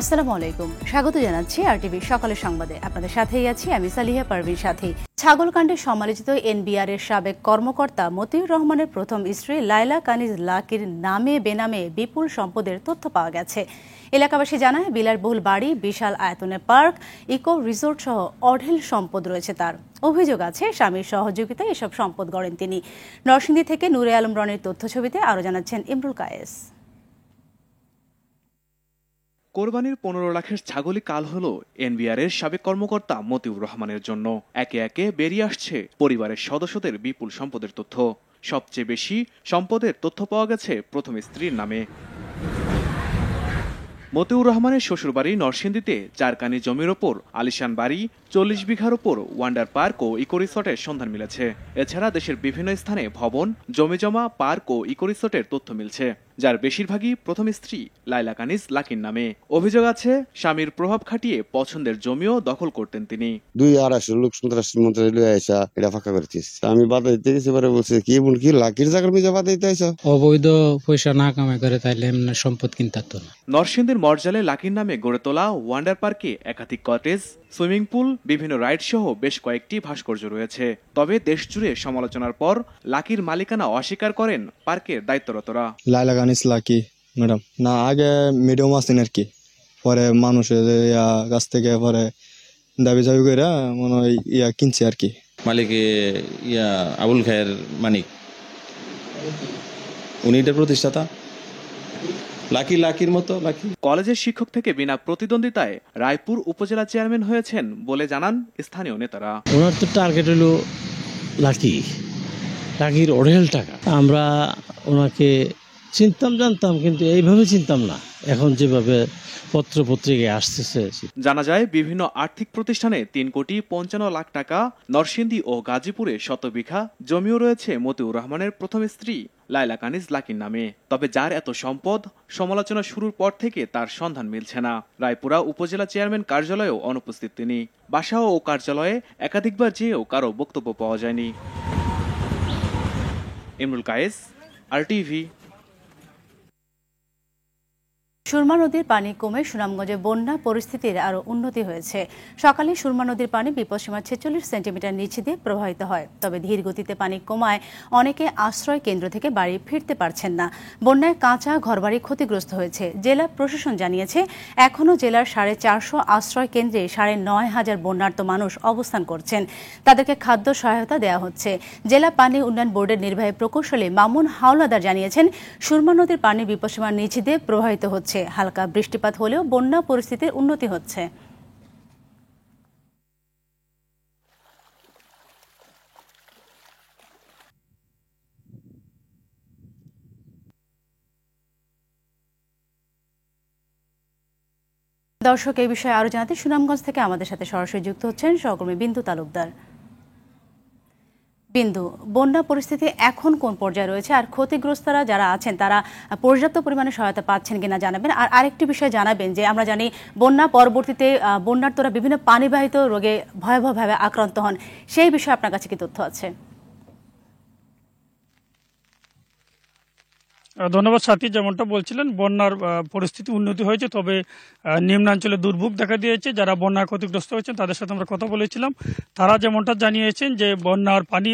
আসসালামু আলাইকুম, স্বাগত জানাচ্ছি আরটিভি সকালের সংবাদে। আপনাদের সাথেই আছি আমি সালিহা পারভিন সাথী। ছাগলকাণ্ডে সমালোচিত এনবিআর এর সাবেক কর্মকর্তা মতিউর রহমানের প্রথম স্ত্রী লায়লা কানিজ লাকির নামে বেনামে বিপুল সম্পদের তথ্য পাওয়া গেছে। এলাকাবাসী জানায় বিলাসবহুল বাড়ি, বিশাল আয়তনের পার্ক, ইকো রিসোর্ট সহ অঢেল সম্পদ রয়েছে তার। অভিযোগ আছে স্বামীর সহযোগিতায় এসব সম্পদ গড়েন তিনি। নরসিংদী থেকে নূরে আলম রনির তথ্যছবিতে আরও জানাচ্ছেন ইমরুল কায়েস। কোরবানির 15 লাখের ছাগলই কাল হলো এনবিআর এর সাবেক কর্মকর্তা মতিউর রহমানের জন্য। একে একে বেরিয়ে আসছে পরিবারের সদস্যদের বিপুল সম্পদের তথ্য। সবচেয়ে বেশি সম্পদের তথ্য পাওয়া গেছে প্রথম স্ত্রীর নামে। মতিউর রহমানের শ্বশুরবাড়ি নরসিংদীতে 4 কানি জমির ওপর আলিশান বাড়ি, 40 বিঘার ওপর ওয়ান্ডার পার্ক ও ইকো রিসোর্টের সন্ধান মিলেছে। এছাড়া দেশের বিভিন্ন স্থানে ভবন, জমিজমা, পার্ক ও ইকো রিসোর্টের তথ্য মিলছে, যার বেশিরভাগই প্রথম স্ত্রী লায়লা কানিজ লাকির নামে। অভিযোগ আছে স্বামীর প্রভাব খাটিয়ে পছন্দের জমিও দখল করতেন তিনি। 200-250 লোক সন্ত্রাস মন্ত্রী লয়ে আইসা এটা ফাঁকা করছিস। আমি বাধা দিতে গেছি, পরে বলছে কি বোন কি লাকির জায়গার মিজা বাধা দিতে আইসা। অবৈধ পয়সা না কামাই করে তাইলে এমনি সম্পদ কিনতাতো না। নরসিংদীর মরজালে লাকির নামে গড়ে তোলা ওয়ান্ডার পার্কে একাধিক কটেজ, সুইমিং পুল, বিভিন্ন রাইড সহ বেশ কয়েকটি ভাস্কর্য রয়েছে। তবে দেশজুড়ে সমালোচনার পর লাকির মালিকানা অস্বীকার করেন পার্কের দায়িত্বরতরা। লায়লা কানিজ লাকি ম্যাডাম না, আগে মিডিয়াম আসেন আর কি, পরে মানুষের কাছ থেকে পরে দাবি দাবি করে মনে হয় কিনছে আর কি। মালিকে আবুল খায়ের মানিক, উনি এটার প্রতিষ্ঠাতা। লাকির মতো লাকি। কলেজের শিক্ষক থেকে বিনা প্রতিদ্বন্দ্বিতায় রায়পুর উপজেলা চেয়ারম্যান হয়েছেন বলে জানান স্থানীয় নেতারা। ওনার তো টার্গেট হলো লাকির অঢেল টাকা। আমরা ওনাকে চিনতাম, জানতাম, কিন্তু এইভাবে চিনতাম না এখন যেভাবে পত্র পত্রিকায় আসতেছে। জানা যায় বিভিন্ন আর্থিক প্রতিষ্ঠানে 3,55,00,000 টাকা, নরসিংদী ও গাজীপুরে 100 বিঘা জমিও রয়েছে মতিউর রহমানের প্রথম স্ত্রী লায়লা কানিজ লাকির নামে। তবে যার এত সম্পদ, সমালোচনা শুরুর পর থেকে তার সন্ধান মিলছে না। রায়পুরা উপজেলা চেয়ারম্যান কার্যালয়েও অনুপস্থিত তিনি। বাসা ও কার্যালয়ে একাধিকবার যেয়েও কারো বক্তব্য পাওয়া যায়নি। ইমরুল কায়েস, আরটিভি। সুরমা নদীর পানি কমে সুনামগঞ্জে বন্যা পরিস্থিতির আরও উন্নতি হয়েছে। সকালে সুরমা নদীর পানি বিপদসীমা 46 সেন্টিমিটার নিচে দিয়ে প্রবাহিত হয়। তবে ধীর গতিতে পানি কমায় অনেকে আশ্রয় কেন্দ্র থেকে বাড়ি ফিরতে পারছেন না। বন্যায় কাঁচা ঘরবাড়ি ক্ষতিগ্রস্ত হয়েছে। জেলা প্রশাসন জানিয়েছে এখনও জেলার 450 আশ্রয় কেন্দ্রে 9,500 বন্যার্ত মানুষ অবস্থান করছেন। তাদেরকে খাদ্য সহায়তা দেওয়া হচ্ছে। জেলা পানি উন্নয়ন বোর্ডের নির্বাহী প্রকৌশলী মামুন হাওলাদার জানিয়েছেন সুরমা নদীর পানি বিপদসীমার নিচে দিয়ে প্রবাহিত হচ্ছে। হালকা বৃষ্টিপাত হলেও বন্যা পরিস্থিতির উন্নতি হচ্ছে। দর্শক, এই বিষয়ে আরো জানাতে সুনামগঞ্জ থেকে আমাদের সাথে সরাসরি যুক্ত হচ্ছেন সহকর্মী বিন্দু তালুকদার। বিন্দু, বন্যা পরিস্থিতি এখন কোন পর্যায়ে রয়েছে আর ক্ষতিগ্রস্তরা যারা আছেন তারা পর্যাপ্ত পরিমাণে সহায়তা পাচ্ছেন কিনা জানাবেন। আর আরেকটি বিষয় জানাবেন যে আমরা জানি বন্যা পরবর্তীতে বন্যার্তরা বিভিন্ন পানিবাহিত রোগে ভয়াবহভাবে আক্রান্ত হন, সেই বিষয়ে আপনার কাছে কি তথ্য আছে? ধন্যবাদ সাথী। যেমনটা বলছিলেন, বন্যার পরিস্থিতি উন্নতি হয়েছে, তবে নিম্নাঞ্চলে দুর্ভোগ দেখা দিয়েছে। যারা বন্যায় ক্ষতিগ্রস্ত হয়েছেন তাদের সাথে আমরা কথা বলেছিলাম। তারা যেমনটা জানিয়েছেন যে বন্যার পানি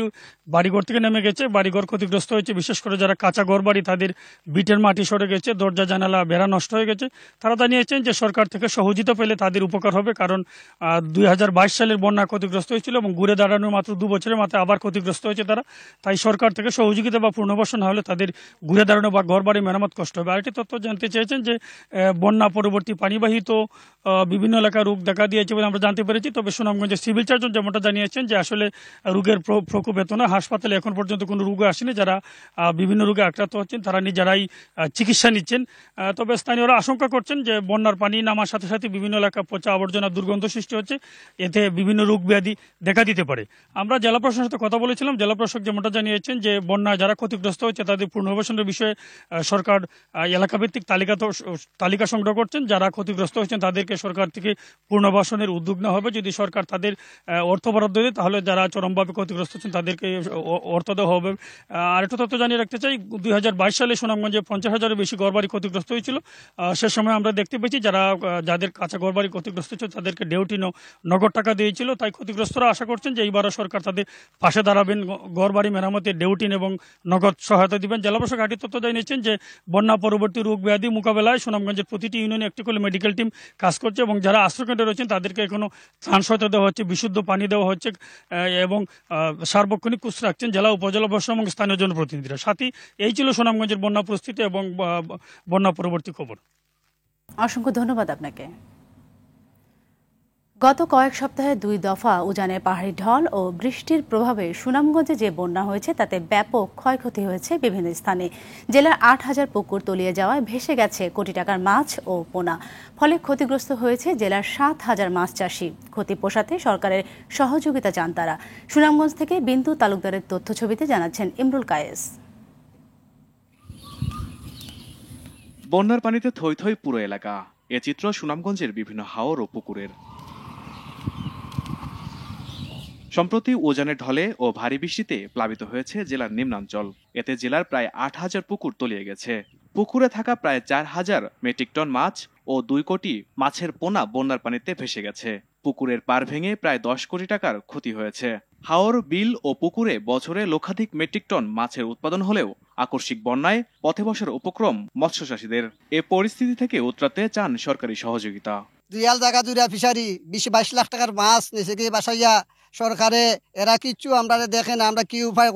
বাড়িঘর থেকে নেমে গেছে, বাড়িঘর ক্ষতিগ্রস্ত হয়েছে। বিশেষ করে যারা কাঁচা ঘর বাড়ি, তাদের বিটের মাটি সরে গেছে, দরজা জানালা বেড়া নষ্ট হয়ে গেছে। তারা জানিয়েছেন যে সরকার থেকে সহযোগিতা পেলে তাদের উপকার হবে, কারণ 2022 সালের বন্যা ক্ষতিগ্রস্ত হয়েছিল এবং ঘুরে দাঁড়ানোর মাত্র 2 বছরের মাথায় আবার ক্ষতিগ্রস্ত হয়েছে তারা। তাই সরকার থেকে সহযোগিতা বা পুনর্বাসন হলে তাদের ঘুরে দাঁড়ানো বা ঘর বাড়ি মেরামত কষ্ট হবে। আরেকটি তথ্য জানতে চেয়েছেন যে বন্যা পরবর্তী পানিবাহিত বিভিন্ন এলাকায় রোগ দেখা দিয়েছে বলে আমরা জানতে পেরেছি। তবে সুনামগঞ্জের সিভিল সার্জন যেমনটা জানিয়েছেন যে আসলে রোগের প্রকোপ এত না, হাসপাতালে এখন পর্যন্ত কোনো রোগ আসেনি। যারা বিভিন্ন রোগে আক্রান্ত হচ্ছেন তারা নিজেরাই চিকিৎসা নিচ্ছেন। তবে স্থানীয়রা আশঙ্কা করছেন যে বন্যার পানি নামার সাথে সাথে বিভিন্ন এলাকা পচা আবর্জনা দুর্গন্ধ সৃষ্টি হচ্ছে, এতে বিভিন্ন রোগ ব্যাধি দেখা দিতে পারে। আমরা জেলা প্রশাসনের সাথে কথা বলেছিলাম। জেলা প্রশাসক যেমনটা জানিয়েছেন যে বন্যায় যারা ক্ষতিগ্রস্ত হচ্ছে তাদের পুনর্বাসনের বিষয়ে সরকার এলাকাভিত্তিক তালিকা সংগ্রহ করছেন। যারা ক্ষতিগ্রস্ত হয়েছেন তাদেরকে সরকার থেকে পুনর্বাসনের উদ্যোগ নেওয়া হবে। যদি সরকার তাদের অর্থ বরাদ্দ দেয় তাহলে যারা চরমভাবে ক্ষতিগ্রস্ত হচ্ছেন তাদেরকে অর্থ দেওয়া হবে। আরেকটা তথ্য জানিয়ে রাখতে চাই, 2022 সালে সুনামগঞ্জে 50,000-এর বেশি ঘরবাড়ি ক্ষতিগ্রস্ত হয়েছিল। সে সময় আমরা দেখতে পেয়েছি যাদের কাঁচা ঘরবাড়ি ক্ষতিগ্রস্ত হয়েছে তাদেরকে ডেউটি নগদ টাকা দিয়েছিল। তাই ক্ষতিগ্রস্তরা আশা করছেন যে এইবারও সরকার তাদের পাশে দাঁড়াবেন, ঘরবাড়ি মেরামতে ডেউটিন এবং নগদ সহায়তা দিবেন। জেলা প্রশাসক ঘাটি তথ্য জানিয়েছেন যে বন্যা পরবর্তী রোগ ব্যাধি মোকাবেলায় সুনামগঞ্জের প্রতিটি ইউনিয়নে একটি করে মেডিকেল টিম কাজ করছে এবং যারা আশ্রয়কেন্দ্রে রয়েছেন তাদেরকে এখনো ত্রাণ সহায়তা দেওয়া হচ্ছে, বিশুদ্ধ পানি দেওয়া হচ্ছে এবং সার্বক্ষণিক খোঁজ রাখছেন জেলা উপজেলা প্রশাসন এবং স্থানীয় জনপ্রতিনিধিরা। সাথে এই ছিল সুনামগঞ্জের বন্যা পরিস্থিতি এবং বন্যা পরবর্তী খবর। অসংখ্য ধন্যবাদ আপনাকে। গত কয়েক সপ্তাহে 2 দফা উজানে পাহাড়ি ঢল ও বৃষ্টির প্রভাবে সুনামগঞ্জে যে বন্যা হয়েছে তাতে ব্যাপক ক্ষয়ক্ষতি হয়েছে বিভিন্ন স্থানে। জেলার 8,000 পুকুর তলিয়ে যাওয়ায় ভেসে গেছে কোটি টাকার মাছ ও পোনা। ফলে ক্ষতিগ্রস্ত হয়েছে জেলার 7,000 মাছ চাষি। ক্ষতি পোষাতে সরকারের সহযোগিতা চান তারা। সুনামগঞ্জ থেকে বিন্দু তালুকদারের তথ্য ছবিতে জানাচ্ছেন ইমরুল কায়েস। বন্যার পানিতে থই থই পুরো এলাকা। এ চিত্র সুনামগঞ্জের বিভিন্ন হাওর ও পুকুরের। সম্প্রতি উজানের ঢলে ও ভারী বৃষ্টিতে প্লাবিত হয়েছে জেলার নিম্নাঞ্চল। এতে জেলার প্রায় 8,000 পুকুর তলিয়ে গেছে। পুকুরে থাকা প্রায় 4,000 মেট্রিক টন মাছ ও 2 কোটি মাছের পোনা বন্যার পানিতে ভেসে গেছে। পুকুরের পাড় ভেঙে প্রায় 10 কোটি টাকার ক্ষতি হয়েছে। হাওর, বিল ও পুকুরে বছরে লক্ষাধিক মেট্রিক টন মাছের উৎপাদন হলেও আকস্মিক বন্যায় পথে বসার উপক্রম মৎস্যচাষীদের। এ পরিস্থিতি থেকে উতরাতে চান সরকারি সহযোগিতা। দুইয়াল জায়গা দুইটা ফিশারি 20-22 লাখ টাকার মাছ নিচে গিয়ে বাসাইয়া সরকারে এরা কিচ্ছু আমরা দেখে না। আমরা কি উপায়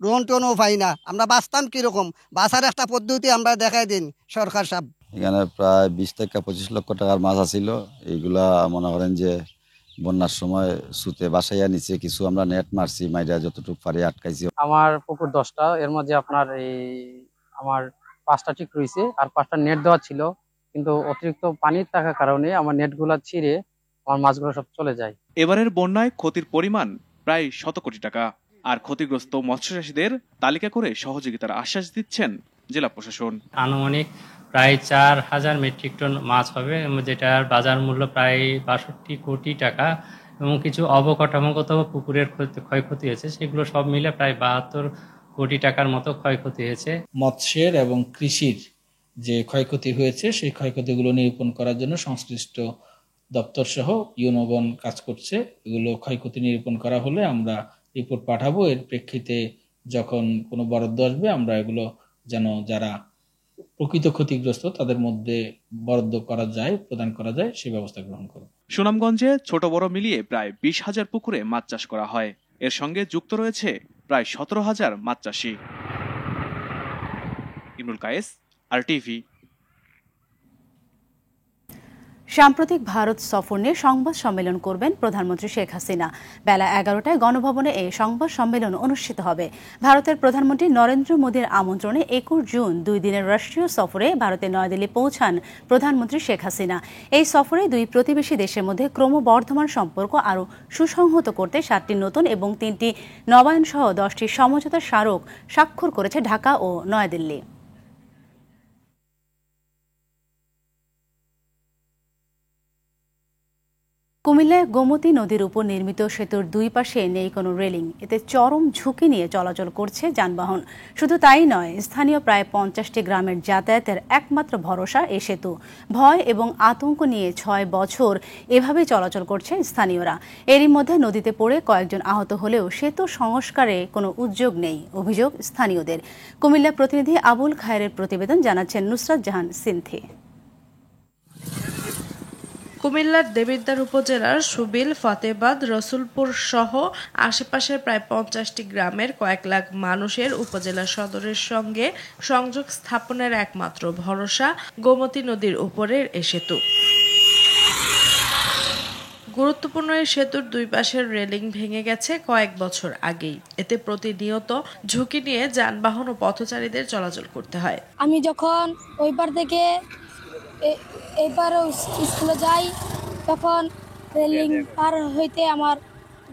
রোহন টোনও পাই না। আমরা বাঁচতাম কিরকম, বাঁচার একটা পদ্ধতি আমরা দেখাই দিন সরকার সাহেব। এখানে প্রায় 20 থেকে 25 লক্ষ টাকার মাছ আছিল। এইগুলা মনে করেন যে বন্যার সময় সুতে বাসাইয়া নিচে কিছু আমরা নেট মারছি, মাইরা যতটুকু পারি আটকাইছি। আমার পুকুর 10টা, এর মধ্যে আপনার আমার 5টা ঠিক রয়েছে আর 5টা নেট দেওয়া ছিল, কিন্তু অতিরিক্ত পানির থাকার কারণে আমার নেটগুলা ছিঁড়ে আমার মাছগুলো সব চলে যায়। এবারের বন্যায় ক্ষতির পরিমাণ প্রায় 100 কোটি টাকা। আর ক্ষতিগ্রস্ত মৎস্যচাষীদের তালিকা করে সহযোগিতার আশ্বাস দিচ্ছেন জেলা প্রশাসন। আনুমানিক প্রায় 4,000 মেট্রিক টন মাছ হবে, যেটার বাজার মূল্য প্রায় 62 কোটি টাকা এবং কিছু অবকাঠামোগত পুকুরের ক্ষয়ক্ষতি হয়েছে, সেগুলো সব মিলে প্রায় 72 কোটি টাকার মতো ক্ষয়ক্ষতি হয়েছে। মৎস্যের এবং কৃষির যে ক্ষয়ক্ষতি হয়েছে সেই ক্ষয়ক্ষতিগুলো নিরূপণ করার জন্য সংশ্লিষ্ট দপ্তর সহ ইউনোগণ কাজ করছে। এগুলো ক্ষয়ক্ষতি নিরূপণ করা হলে আমরা রিপোর্ট পাঠাবো। এর প্রেক্ষিতে যখন কোনো বরাদ্দ আসবে আমরা এগুলো যেন যারা প্রকৃত ক্ষতিগ্রস্ত তাদের মধ্যে বরাদ্দ করা যায়, প্রদান করা যায়, সেই ব্যবস্থা গ্রহণ করব। সুনামগঞ্জে ছোট বড় মিলিয়ে প্রায় 20,000 পুকুরে মাছ চাষ করা হয়। এর সঙ্গে যুক্ত রয়েছে প্রায় 17,000 মাছ চাষি। ইমরুল কায়েস, RTV। সাম্প্রতিক ভারত সফর নিয়ে সংবাদ সম্মেলন করবেন প্রধানমন্ত্রী শেখ হাসিনা। বেলা 11টায় গণভবনে এই সংবাদ সম্মেলন অনুষ্ঠিত হবে। ভারতের প্রধানমন্ত্রী নরেন্দ্র মোদীর আমন্ত্রণে 21 জুন 2 দিনের রাষ্ট্রীয় সফরে ভারতের নয়াদিল্লি পৌঁছান প্রধানমন্ত্রী শেখ হাসিনা। এই সফরে 2 প্রতিবেশী দেশের মধ্যে ক্রমবর্ধমান সম্পর্ক আরও সুসংহত করতে 7টি নতুন এবং 3টি নবায়ন সহ 10টি সমঝোতা স্মারক স্বাক্ষর করেছে ঢাকা ও নয়াদিল্লি। কুমিল্লায় গোমতী নদীর উপর নির্মিত সেতুর 2 পাশে নেই কোনো রেলিং। এতে চরম ঝুঁকি নিয়ে চলাচল করছে যানবাহন। শুধু তাই নয়, স্থানীয় প্রায় 50টি গ্রামের যাতায়াতের একমাত্র ভরসা এ সেতু। ভয় এবং আতঙ্ক নিয়ে 6 বছর এভাবে চলাচল করছে স্থানীয়রা। এরই মধ্যে নদীতে পড়ে কয়েকজন আহত হলেও সেতু সংস্কারে কোনো উদ্যোগ নেই, অভিযোগ স্থানীয়দের। কুমিল্লা প্রতিনিধি আবুল খায়েরের প্রতিবেদন জানাচ্ছেন নুসরাত জাহান সিনথি। কুমিল্লার দেবিদ্বার উপজেলার সুবিল, ফতেবাদ, রসুলপুর সহ আশেপাশের প্রায় 50টি গ্রামের কয়েক লাখ মানুষের উপজেলা সদরের সঙ্গে সংযোগ স্থাপনের একমাত্র ভরসা গোমতী নদীর উপরের এ সেতু। গুরুত্বপূর্ণ এই সেতুর 2 পাশের রেলিং ভেঙে গেছে কয়েক বছর আগেই। এতে প্রতিনিয়ত ঝুঁকি নিয়ে যানবাহন ও পথচারীদের চলাচল করতে হয়। আমি যখন ওই পার থেকে এইবারও স্কুলে যাই তখন রেলিং পার হইতে আমার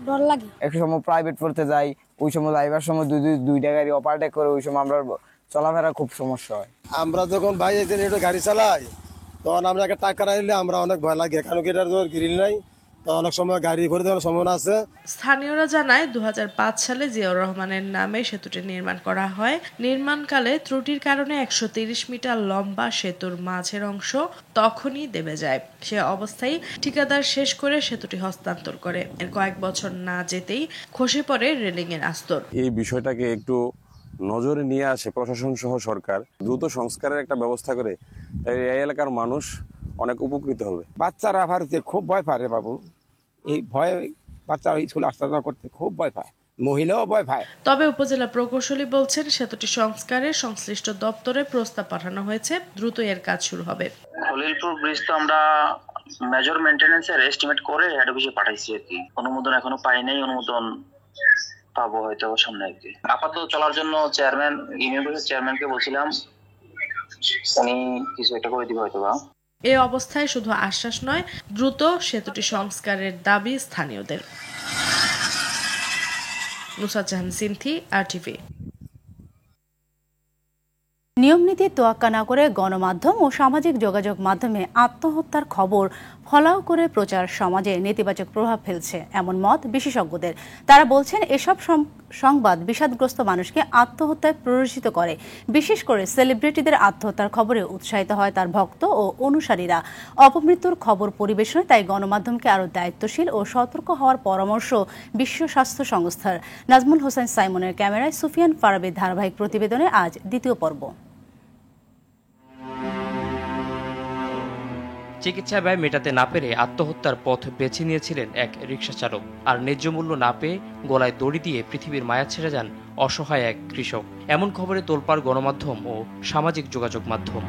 ডর লাগে। এক সময় প্রাইভেট পড়তে যাই, ওই সময় যাইবার সময় দুইটা গাড়ি অপারেট করে, ওই সময় আমরা চলাফেরা খুব সমস্যা হয়। আমরা যখন ভাই এই যে গাড়ি চালাই তখন আমরা একটা টাকা রাখলে আমরা অনেক ভয় লাগে, কারণ কি এটার গ্রিল নাই, তো অনেক সময় গাড়ি করে দেওয়ার সম্ভাবনা আছে। স্থানীয়রা জানায় 2005 সালে জিয়াউর রহমানের নামে সেতুটি নির্মাণ করা হয়। নির্মাণকালে ত্রুটির কারণে 130 মিটার লম্বা সেতুর মাঝের অংশ তখনই দেবে যায়। সে অবস্থায় ঠিকাদার শেষ করে সেতুটি হস্তান্তর করে। এর কয়েক বছর না যেতেই খসে পড়ে রেলিং এর আস্তর। এই বিষয়টাকে একটু নজরে নিয়ে আসে প্রশাসন সহ সরকার, দ্রুত সংস্কারের একটা ব্যবস্থা করে এই এলাকার মানুষ অনেক উপকৃত হবে। বাচ্চারা ভারতে খুব ভয় পায় রে বাবু, এই ভয়ে বাচ্চা স্কুলে আসতে যাওয়া করতে খুব ভয় পায়, মহিলাও ভয় পায়। তবে উপজেলা প্রকৌশলী বলছেন সেতুটি সংস্কারে সংশ্লিষ্ট দপ্তরে প্রস্তাব পাঠানো হয়েছে, দ্রুত এর কাজ শুরু হবে। খলিলপুর ব্রিজ তো আমরা মেজর মেইনটেনেন্সের এস্টিমেট করে হেড অফিসে পাঠাইছি আর কি, অনুমোদন এখনো পাই নাই, অনুমোদন পাবো হয়তো সামনে আর কি। আপাতত চলার জন্য চেয়ারম্যান, ইউনিয়ন পরিষদ চেয়ারম্যানকে বলছিলাম, উনি কিছু একটা করে দিবে হয়তো বা। এ অবস্থায় শুধু আশ্বাস নয়, দ্রুত সেতুটি সংস্কারের দাবি স্থানীয়দের। নুসরাত জাহান সিনথি, RTV। নিয়মনীতি তোয়াক্কা না করে গণমাধ্যম ও সামাজিক যোগাযোগ মাধ্যমে আত্মহত্যার খবর ফলাও করে প্রচার সমাজে নেতিবাচক প্রভাব ফেলছে, এমন মত বিশেষজ্ঞদের। তারা বলছেন এসব সংবাদ বিষাদগ্রস্ত মানুষকে আত্মহত্যায় প্ররোচিত করে। বিশেষ করে সেলিব্রিটিদের আত্মহত্যার খবরে উৎসাহিত হয় তার ভক্ত ও অনুসারীরা। অপমৃত্যুর খবর পরিবেশনে তাই গণমাধ্যমকে আরও দায়িত্বশীল ও সতর্ক হওয়ার পরামর্শ বিশ্ব স্বাস্থ্য সংস্থার। নাজমুল হোসেন সাইমনের ক্যামেরায় সুফিয়ান ফারাবির ধারাবাহিক প্রতিবেদনে আজ দ্বিতীয় পর্ব। চিকিৎসা ব্যয় মেটাতে না পেরে আত্মহত্যার পথ বেছে নিয়েছিলেন এক রিকশা চালক। আর ন্যায্য মূল্য না পেয়ে গলায় দড়ি দিয়ে পৃথিবীর মায়া ছেড়ে যান অসহায় এক কৃষক। এমন খবরে তোলপাড় গণমাধ্যম ও সামাজিক যোগাযোগ মাধ্যম।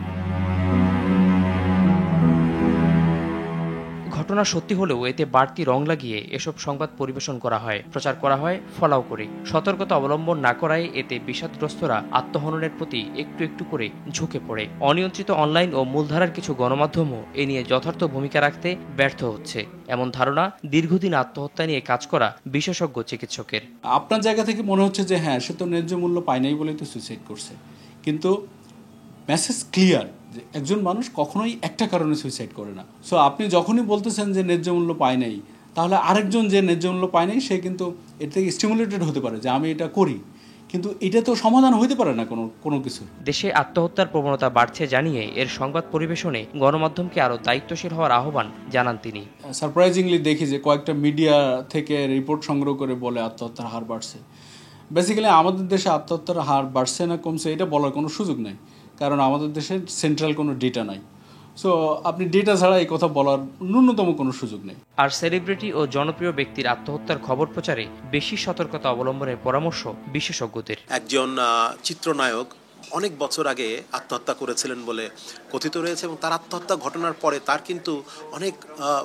ঘটনা সত্যি হলেও এতে বাড়তি রং লাগিয়ে এসব সংবাদ পরিবেশন করা হয়, প্রচার করা হয় ফলাও করে। সতর্কতা অবলম্বন না করায় এতে বিষাদগ্রস্তরা আত্মহননের প্রতি একটু একটু করে ঝুঁকে পড়ে। অনিয়ন্ত্রিত অনলাইন ও মূলধারার কিছু গণমাধ্যমও এ নিয়ে যথার্থ ভূমিকা রাখতে ব্যর্থ হচ্ছে, এমন ধারণা দীর্ঘদিন আত্মহত্যা নিয়ে কাজ করা বিশেষজ্ঞ চিকিৎসকের। আপনার জায়গা থেকে মনে হচ্ছে যে হ্যাঁ, সে তো ন্যায্য মূল্য পায় নাই বলেই তো সুইসাইড করছে, কিন্তু মেসেজ ক্লিয়ার যে একজন মানুষ কখনোই একটা কারণে সুইসাইড করে না। সো আপনি যখনই বলতেছেন যে ন্যায্য মূল্য পায় নাই, তাহলে আরেকজন যে ন্যায্য মূল্য পায় নাই সে কিন্তু এর থেকে স্টিমুলেটেড হতে পারে যে আমি এটা করি, কিন্তু এটা তো সমাধান হইতে পারে না কোনো কিছু। দেশে আত্মহত্যার প্রবণতা বাড়ছে জানিয়ে এর সংবাদ পরিবেশনে গণমাধ্যমকে আরও দায়িত্বশীল হওয়ার আহ্বান জানান তিনি। সারপ্রাইজিংলি দেখি যে কয়েকটা মিডিয়া থেকে রিপোর্ট সংগ্রহ করে বলে আত্মহত্যার হার বাড়ছে। বেসিক্যালি আমাদের দেশে আত্মহত্যার হার বাড়ছে না কমছে এটা বলার কোনো সুযোগ নেই, কারণ আমাদের দেশে সেন্ট্রাল কোনো ডেটা নাই। সো আপনি ডেটা ছাড়া এই কথা বলার ন্যূনতম কোনো সুযোগ নেই। আর সেলিব্রিটি ও জনপ্রিয় ব্যক্তির আত্মহত্যার খবর প্রচারে বেশি সতর্কতা অবলম্বনের পরামর্শ বিশেষজ্ঞদের। একজন চিত্রনায়ক অনেক বছর আগে আত্মহত্যা করেছিলেন বলে কথিত রয়েছে, এবং তার আত্মহত্যা ঘটনার পরে তার কিন্তু অনেক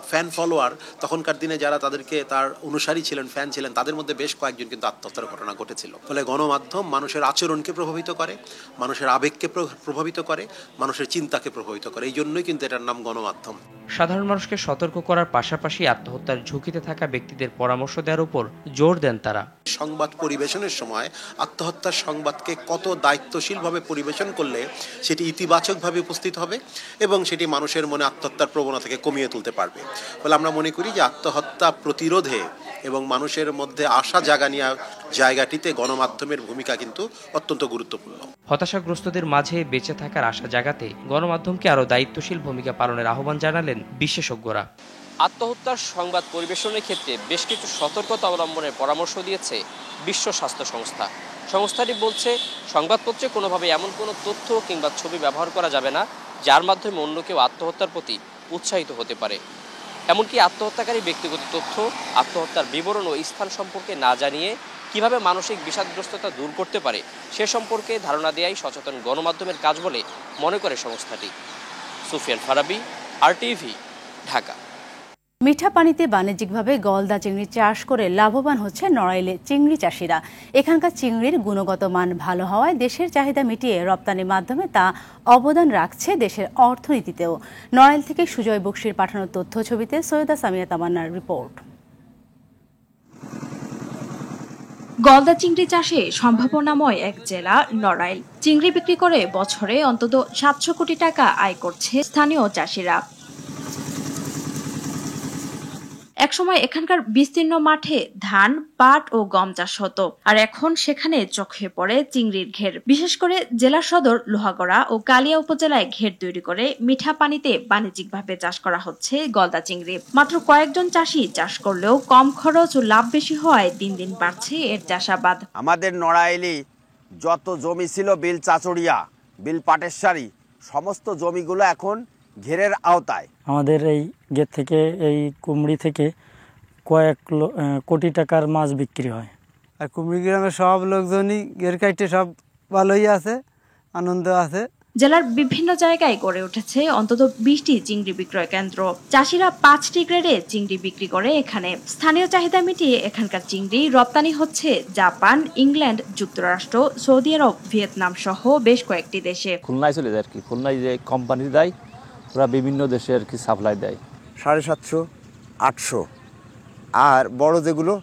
ফ্যান ফলোয়ার, তখনকার দিনে যারা তাদেরকে তার অনুসারী ছিলেন, ফ্যান ছিলেন, তাদের মধ্যে বেশ কয়েকজন কিন্তু আত্মহত্যার ঘটনা ঘটেছিল। ফলে গণমাধ্যম মানুষের আচরণকে প্রভাবিত করে, মানুষের আবেগকে প্রভাবিত করে, মানুষের চিন্তাকে প্রভাবিত করে। এই জন্যই কিন্তু এটার নাম গণমাধ্যম। সাধারণ মানুষকে সতর্ক করার পাশাপাশি আত্মহত্যার ঝুঁকিতে থাকা ব্যক্তিদের পরামর্শ দেওয়ার উপর জোর দেন তারা। সংবাদ পরিবেশনের সময় আত্মহত্যার সংবাদকে কত দায়িত্বশীলভাবে পরিবেশন করলে সেটি ইতিবাচকভাবে উপস্থিত হবে এবং সেটি মানুষের মনে আত্মহত্যার প্রবণতাকে কমিয়ে তুলতে পারবে। ফলে আমরা মনে করি যে আত্মহত্যা প্রতিরোধে এবং মানুষের মধ্যে আশা জাগানিয়া জায়গাটিতে গণমাধ্যমের ভূমিকা কিন্তু অত্যন্ত গুরুত্বপূর্ণ। হতাশাগ্রস্তদের মাঝে বেঁচে থাকার আশা জাগাতে গণমাধ্যমকে আরও দায়িত্বশীল ভূমিকা পালনের আহ্বান জানালেন বিশেষজ্ঞরা। আত্মহত্যার সংবাদ পরিবেশনের ক্ষেত্রে বেশ কিছু সতর্কতা অবলম্বনের পরামর্শ দিয়েছে বিশ্ব স্বাস্থ্য সংস্থা। সংস্থাটি বলছে, সংবাদপত্রে কোনোভাবে এমন কোনো তথ্য কিংবা ছবি ব্যবহার করা যাবে না যার মাধ্যমে অন্য কেউ আত্মহত্যার প্রতি উৎসাহিত হতে পারে। এমনকি আত্মহত্যাকারী ব্যক্তিগত তথ্য, আত্মহত্যার বিবরণ ও স্থান সম্পর্কে না জানিয়ে কিভাবে মানসিক বিষাদগ্রস্ততা দূর করতে পারে সে সম্পর্কে ধারণা দেওয়াই সচেতন গণমাধ্যমের কাজ বলে মনে করে সংস্থাটি। সুফিয়ান ফারাবি, RTV, ঢাকা। মিঠা পানিতে বাণিজ্যিকভাবে গলদা চিংড়ি চাষ করে লাভবান হচ্ছে নড়াইলে চিংড়ি চাষিরা। এখানকার চিংড়ির গুণগত মান ভালো হওয়ায় দেশের চাহিদা মিটিয়ে রপ্তানির মাধ্যমে তা অবদান রাখছে দেশের অর্থনীতিতেও। নড়াইল থেকে সুজয় বক্সির পাঠানো তথ্য ছবিতে সৈয়দা সামিয়া তামান্নার রিপোর্ট। গলদা চিংড়ি চাষে সম্ভাবনাময় এক জেলা নড়াইল। চিংড়ি বিক্রি করে বছরে অন্তত 700 কোটি টাকা আয় করছে স্থানীয় চাষিরা। একসময় এখানকার বিস্তীর্ণ মাঠে ধান, পাট ও গম চাষ হতো, আর এখন সেখানে চোখে পড়ে চিংড়ির ঘের। বিশেষ করে জেলা সদর লোহাগড়া ও কালিয়া উপজেলায় ঘের তৈরি করে মিঠা পানিতে বাণিজ্যিকভাবে চাষ করা হচ্ছে গলদা চিংড়ি। মাত্র কয়েকজন চাষি চাষ করলেও কম খরচ ও লাভ বেশি হওয়ায় দিন দিন বাড়ছে এর চাষাবাদ। আমাদের নড়াইলে যত জমি ছিল বিল চাচড়িয়া, বিল পাটেশ্বরী, সমস্ত জমিগুলো এখন ঘেরের আওতায়। আমাদের এই ঘের থেকে এই কুমড়ি থেকে কয়েক কোটি টাকার মাছ বিক্রি হয়। আর কুমড়ি গ্রামের সব লোকজনই ঘের কাটতে সব ভালোই আছে, আনন্দ আছে। জেলার বিভিন্ন জায়গায় গড়ে উঠেছে অন্তত 20টি চিংড়ি বিক্রয় কেন্দ্র। চাষিরা 5টি গ্রেডে চিংড়ি বিক্রি করে এখানে। স্থানীয় চাহিদা মিটিয়ে এখানকার চিংড়ি রপ্তানি হচ্ছে জাপান, ইংল্যান্ড, যুক্তরাষ্ট্র, সৌদি আরব, ভিয়েতনাম সহ বেশ কয়েকটি দেশে। খুলনায় চলে যায় আর কি, খুলনায় যে কোম্পানি দেয় ওরা বিভিন্ন দেশে আর কি সাপ্লাই দেয়। 750, 800। আর বড় যেগুলো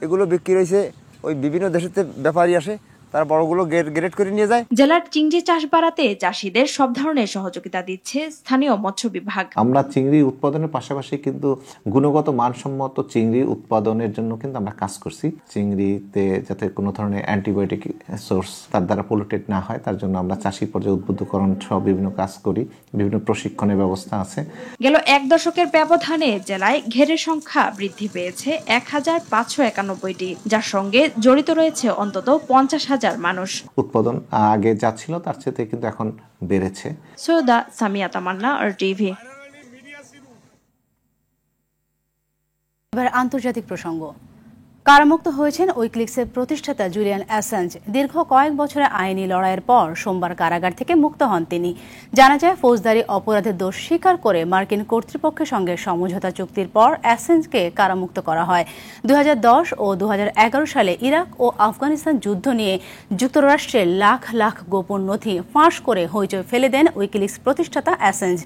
এগুলো বিক্রি হয়েছে ওই বিভিন্ন দেশেতে ব্যাপারী আসে, তার বড়গুলো গ্রেড করে নিয়ে যায়। জেলার চিংড়ি চাষ বাড়াতে চাষিদের সব ধরনের সহযোগিতা দিচ্ছে স্থানীয় মৎস্য বিভাগ। আমরা চিংড়ি উৎপাদনের পাশাপাশি কিন্তু গুণগত মানসম্মত চিংড়ি উৎপাদনের জন্য কিন্তু আমরা কাজ করছি। চিংড়িতে যাতে কোনো ধরনের অ্যান্টিবায়োটিক সোর্স তার দ্বারা পলিউটেড না হয়, তার জন্য আমরা চাষি পর্যায়ে উদ্বুদ্ধকরণ সহ বিভিন্ন কাজ করি, বিভিন্ন প্রশিক্ষণের ব্যবস্থা আছে। গেল এক দশকের ব্যবধানে জেলায় ঘেরের সংখ্যা বৃদ্ধি পেয়েছে 1591টি, যার সঙ্গে জড়িত রয়েছে অন্তত 50,000 মানুষ। উৎপাদন আগে যা ছিল তার চেয়ে কিন্তু এখন বেড়েছে। সৈয়দা সামিয়া তামান্না, RTV। এবার আন্তর্জাতিক প্রসঙ্গ। কারামুক্ত হয়েছেন উইকিলিক্সের প্রতিষ্ঠাতা জুলিয়ান অ্যাসাঞ্জ। দীর্ঘ কয়েক বছরের আইনি লড়াইয়ের পর সোমবার কারাগার থেকে মুক্ত হন তিনি। জানা যায়, ফৌজদারি অপরাধের দোষ স্বীকার করে মার্কিন কর্তৃপক্ষের সঙ্গে সমঝোতা চুক্তির পর অ্যাসাঞ্জকে কারামুক্ত করা হয়। 2010 ও 2011 সালে ইরাক ও আফগানিস্তান যুদ্ধ নিয়ে যুক্তরাষ্ট্রের লাখ লাখ গোপন নথি ফাঁস করে হইচই ফেলে দেন উইকিলিক্স প্রতিষ্ঠাতা অ্যাসাঞ্জ।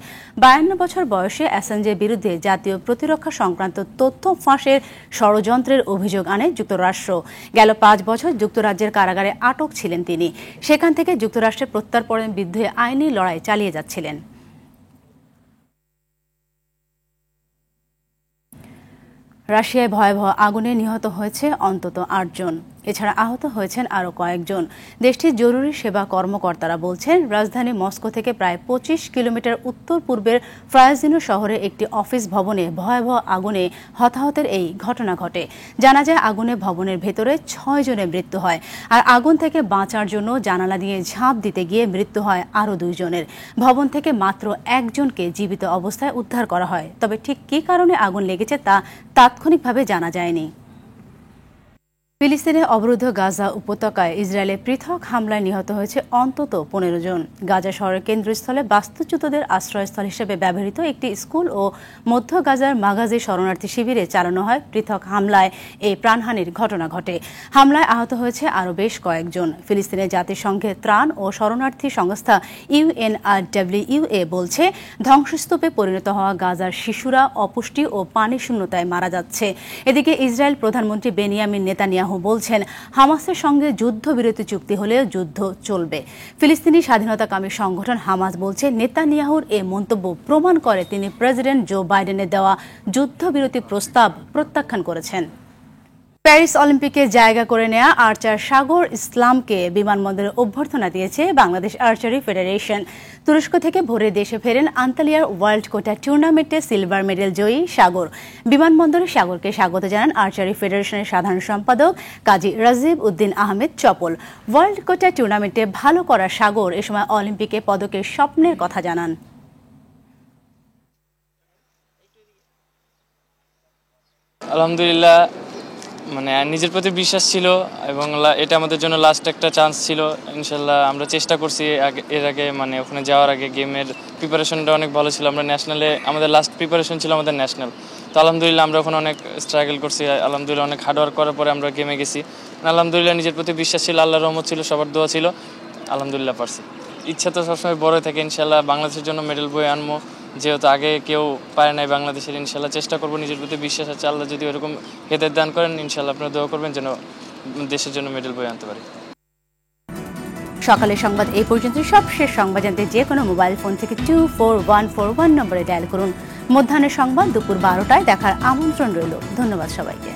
52 বছর বয়সে অ্যাসাঞ্জের বিরুদ্ধে জাতীয় প্রতিরক্ষা সংক্রান্ত তথ্য ফাঁসের ষড়যন্ত্রের অভিযোগ আনে যুক্তরাষ্ট্র। গেল 5 বছর যুক্তরাজ্যের কারাগারে আটক ছিলেন তিনি। সেখান থেকে যুক্তরাষ্ট্রের প্রত্যার্পণের বিরুদ্ধে আইনি লড়াই চালিয়ে যাচ্ছিলেন। রাশিয়ায় ভয়াবহ আগুনে নিহত হয়েছে অন্তত 8 জন। এছাড়া আহত হয়েছেন আরও কয়েকজন। দেশটির জরুরি সেবা কর্মকর্তারা বলছেন, রাজধানী মস্কো থেকে প্রায় 25 কিলোমিটার উত্তর পূর্বের ফ্রায়াজিনো শহরে একটি অফিস ভবনে ভয়াবহ আগুনে হতাহতের এই ঘটনা ঘটে। জানা যায়, আগুনে ভবনের ভেতরে 6 জনের মৃত্যু হয়, আর আগুন থেকে বাঁচার জন্য জানালা দিয়ে ঝাঁপ দিতে গিয়ে মৃত্যু হয় আরও 2 জনের। ভবন থেকে মাত্র 1 জনকে জীবিত অবস্থায় উদ্ধার করা হয়, তবে ঠিক কী কারণে আগুন লেগেছে তা তাৎক্ষণিকভাবে জানা যায়নি। ফিলিস্তিনের অবরুদ্ধ গাজা উপত্যকায় ইসরায়েলের পৃথক হামলায় নিহত হয়েছে অন্তত 15 জন। গাজা শহরের কেন্দ্রস্থলে বাস্তুচ্যুতদের আশ্রয়স্থল হিসেবে ব্যবহৃত একটি স্কুল ও মধ্য গাজার মাগাজি শরণার্থী শিবিরে চালানো হয় পৃথক হামলায় এই প্রাণহানির ঘটনা ঘটে। হামলায় আহত হয়েছে আরও বেশ কয়েকজন। ফিলিস্তিনের জাতিসংঘের ত্রাণ ও শরণার্থী সংস্থা UNRWA বলছে, ধ্বংসস্তূপে পরিণত হওয়া গাজার শিশুরা অপুষ্টি ও পানি শূন্যতায় মারা যাচ্ছে। এদিকে ইসরায়েল প্রধানমন্ত্রী বেনিয়ামিন নেতানিয়াহু বলছেন, হামাসের সঙ্গে যুদ্ধবিরতি চুক্তি হলেও যুদ্ধ চলবে। ফিলিস্তিনি স্বাধীনতাকামী সংগঠন হামাস বলছে, নেতানিয়াহুর এ মন্তব্য প্রমাণ করে তিনি প্রেসিডেন্ট জো বাইডেনের দেওয়া যুদ্ধবিরতি প্রস্তাব প্রত্যাখ্যান করেছেন। প্যারিস অলিম্পিকে জায়গা করে নেয়া আর্চার সাগর ইসলামকে বিমানবন্দরে অভ্যর্থনা দিয়েছে বাংলাদেশ আর্চারি ফেডারেশন। তুরস্ক থেকে ভোরে দেশে ফেরেন আন্তালিয়ার ওয়ার্ল্ড কোটা টুর্নামেন্টে সিলভার মেডেল জয়ী সাগর। বিমানবন্দরে সাগরকে স্বাগত জানান আর্চারি ফেডারেশনের সাধারণ সম্পাদক কাজী রাজিব উদ্দিন আহমেদ চপল। ওয়ার্ল্ড কোটা টুর্নামেন্টে ভালো করা সাগর এ সময় অলিম্পিকে পদকের স্বপ্নের কথা জানান। আলহামদুলিল্লাহ, মানে নিজের প্রতি বিশ্বাস ছিল এবং এটা আমাদের জন্য লাস্ট একটা চান্স ছিল। ইনশাল্লাহ আমরা চেষ্টা করছি এর আগে, মানে ওখানে যাওয়ার আগে গেমের প্রিপারেশনটা অনেক ভালো ছিল। আমরা ন্যাশনালে আমাদের লাস্ট প্রিপারেশন ছিল আমাদের ন্যাশনাল, তো আলহামদুলিল্লাহ আমরা ওখানে অনেক স্ট্রাগল করছি। আলহামদুলিল্লাহ অনেক হার্ডওয়ার্ক করার পরে আমরা গেমে গেছি। আলহামদুলিল্লাহ নিজের প্রতি বিশ্বাস ছিল, আল্লাহর রহমত ছিল, সবার দোয়া ছিল, আলহামদুলিল্লাহ পারছি। ইচ্ছা তো সবসময় বড় থাকে, ইনশাল্লাহ বাংলাদেশের জন্য মেডেল বয়ে আনবো, যেহেতু আগে কেউ পারে নাই বাংলাদেশের। ইনশাল্লাহ চেষ্টা করবো, নিজের প্রতি বিশ্বাস আছে, আল্লাহ যদি ওরকম হেদায়েত দান করেন ইনশাল্লাহ আপনারা দোয়া করবেন যেন দেশের জন্য মেডেল বয়ে আনতে পারি। সকালের সংবাদ এই পর্যন্ত। সবশেষ সংবাদ জানতে যে কোনো মোবাইল ফোন থেকে 24141 নম্বরে ডায়াল করুন। মধ্যাহ্নের সংবাদ দুপুর 12টায় দেখার আমন্ত্রণ রইল। ধন্যবাদ সবাইকে।